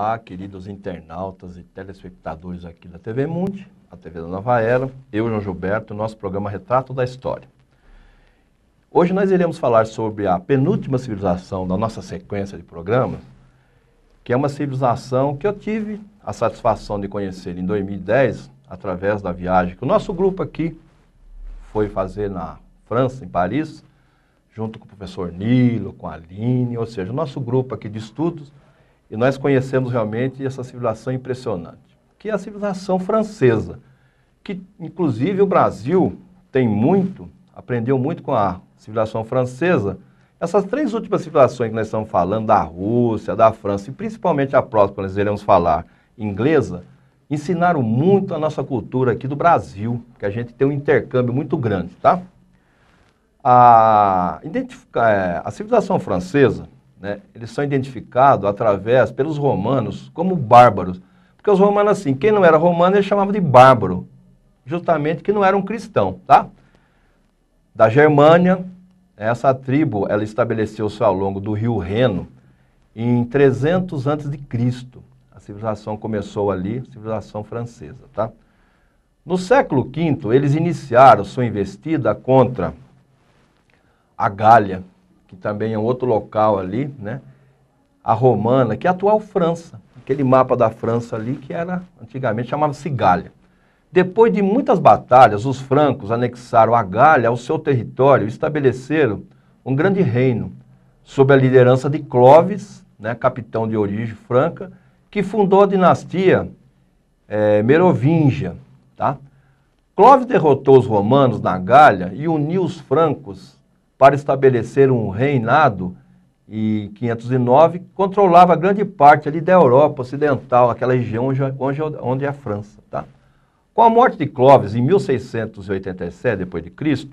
Olá, queridos internautas e telespectadores aqui da TV Mundi, a TV da Nova Era, eu, João Gilberto, nosso programa Retrato da História. Hoje nós iremos falar sobre a penúltima civilização da nossa sequência de programas, que é uma civilização que eu tive a satisfação de conhecer em 2010, através da viagem que o nosso grupo aqui foi fazer na França, em Paris, junto com o professor Nilo, com a Aline, ou seja, o nosso grupo aqui de estudos, e nós conhecemos realmente essa civilização impressionante, que é a civilização francesa, que inclusive o Brasil aprendeu muito com a civilização francesa. Essas três últimas civilizações que nós estamos falando, da Rússia, da França, e principalmente a próxima, nós iremos falar, inglesa, ensinaram muito a nossa cultura aqui do Brasil, que a gente tem um intercâmbio muito grande, tá? A civilização francesa, né, eles são identificados pelos romanos como bárbaros, porque os romanos, assim, quem não era romano, eles chamavam de bárbaro, justamente que não era um cristão, tá? Da Germânia, essa tribo, ela estabeleceu-se ao longo do rio Reno, em 300 a.C. A civilização começou ali, a civilização francesa, tá? No século V, eles iniciaram sua investida contra a Gália, que também é um outro local ali, né? A Romana, que é a atual França, aquele mapa da França ali que era, antigamente chamava-se Gália. Depois de muitas batalhas, os francos anexaram a Gália ao seu território e estabeleceram um grande reino, sob a liderança de Clovis, né, capitão de origem franca, que fundou a dinastia Merovingia, tá? Clovis derrotou os romanos na Gália e uniu os francos para estabelecer um reinado, e em 509 controlava grande parte ali da Europa Ocidental, aquela região onde é a França, tá? Com a morte de Clovis, em 1687 d.C.,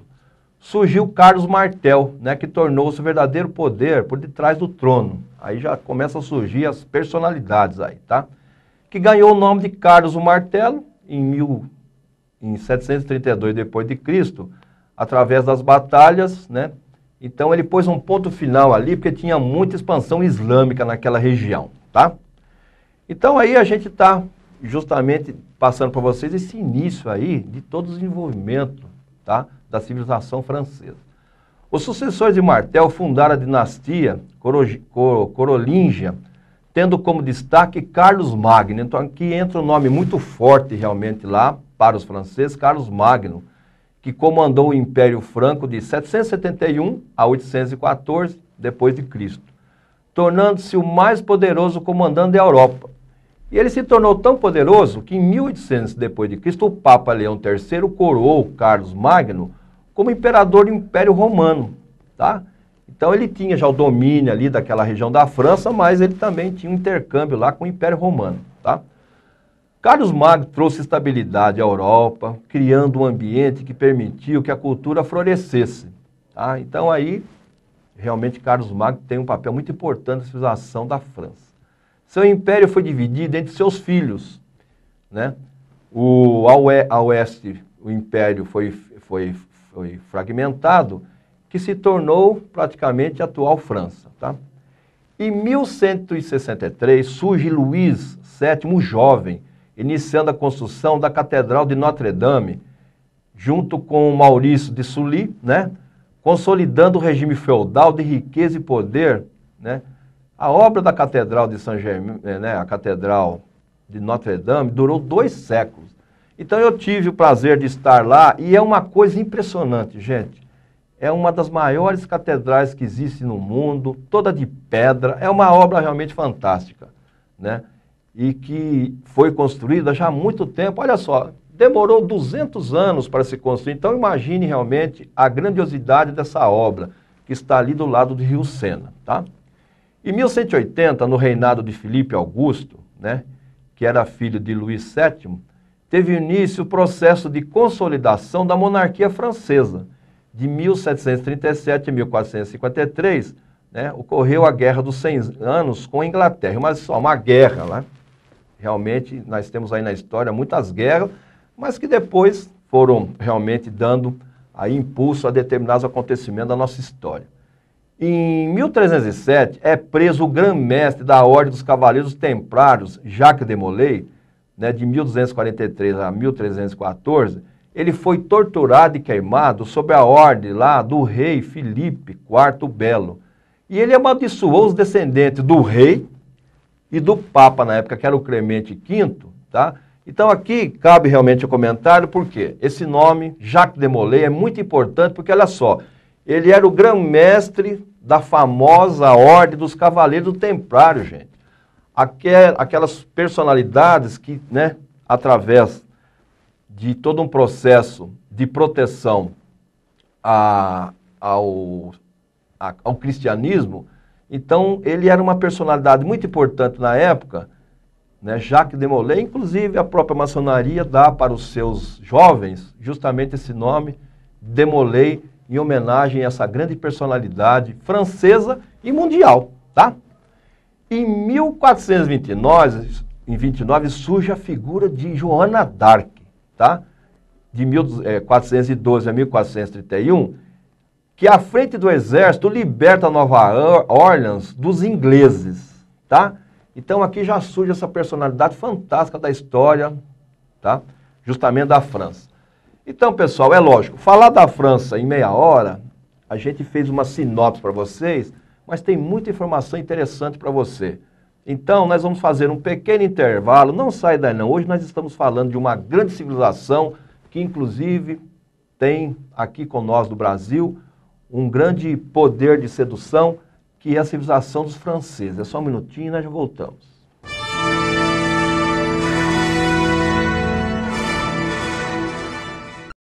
surgiu Carlos Martel, né, que tornou-se o verdadeiro poder por detrás do trono. Aí já começam a surgir as personalidades aí, tá? Que ganhou o nome de Carlos o Martelo em 732 d.C., através das batalhas, né? Então ele pôs um ponto final ali, porque tinha muita expansão islâmica naquela região, tá? Então aí a gente está justamente passando para vocês esse início aí de todo o desenvolvimento, tá, da civilização francesa. Os sucessores de Martel fundaram a dinastia Carolíngia, tendo como destaque Carlos Magno. Então aqui entra um nome muito forte realmente lá para os franceses, Carlos Magno, que comandou o Império Franco de 771 a 814 d.C., tornando-se o mais poderoso comandante da Europa. E ele se tornou tão poderoso que em 1800 d.C., o Papa Leão III coroou Carlos Magno como imperador do Império Romano, tá? Então ele tinha já o domínio ali daquela região da França, mas ele também tinha um intercâmbio lá com o Império Romano, tá? Carlos Magno trouxe estabilidade à Europa, criando um ambiente que permitiu que a cultura florescesse, tá? Então aí, realmente, Carlos Magno tem um papel muito importante na civilização da França. Seu império foi dividido entre seus filhos, né? Ao oeste, o império foi fragmentado, que se tornou praticamente a atual França, tá? Em 1163, surge Luís VII, jovem, iniciando a construção da Catedral de Notre-Dame, junto com Maurício de Sully, né, consolidando o regime feudal de riqueza e poder, né. A obra da Catedral de Saint-Germain, né, a Catedral de Notre-Dame, durou 2 séculos. Então eu tive o prazer de estar lá e é uma coisa impressionante, gente. É uma das maiores catedrais que existe no mundo, toda de pedra, é uma obra realmente fantástica, né? E que foi construída já há muito tempo. Olha só, demorou 200 anos para se construir. Então imagine realmente a grandiosidade dessa obra, que está ali do lado do rio Sena, tá? Em 1180, no reinado de Filipe Augusto, né, que era filho de Luís VII, teve início o processo de consolidação da monarquia francesa. De 1737 a 1453, né, ocorreu a Guerra dos 100 Anos com a Inglaterra, mas só uma guerra, né? Realmente, nós temos aí na história muitas guerras, mas que depois foram realmente dando aí impulso a determinados acontecimentos da nossa história. Em 1307, é preso o grão-mestre da Ordem dos Cavaleiros Templários, Jacques de Molay, né, de 1243 a 1314. Ele foi torturado e queimado sob a ordem lá do rei Filipe IV Belo. E ele amaldiçoou os descendentes do rei e do Papa na época, que era o Clemente V, tá? Então aqui cabe realmente o comentário, porque esse nome, Jacques de Molay, é muito importante, porque olha só, ele era o grão-mestre da famosa Ordem dos Cavaleiros Templários, gente. Aquelas personalidades que, né, através de todo um processo de proteção ao cristianismo, então ele era uma personalidade muito importante na época, né, Jacques de Molay. Inclusive a própria maçonaria dá para os seus jovens justamente esse nome, de Molay, em homenagem a essa grande personalidade francesa e mundial, tá? Em 1429 surge a figura de Joana d'Arc, tá? De 1412 a 1431, que à frente do exército liberta Nova Orleans dos ingleses, tá? Então aqui já surge essa personalidade fantástica da história, tá? Justamente da França. Então, pessoal, é lógico, falar da França em meia hora, a gente fez uma sinopse para vocês, mas tem muita informação interessante para você. Então, nós vamos fazer um pequeno intervalo, não sai daí não. Hoje nós estamos falando de uma grande civilização que, inclusive, tem aqui com nós do Brasil um grande poder de sedução, que é a civilização dos franceses. É só um minutinho e nós já voltamos.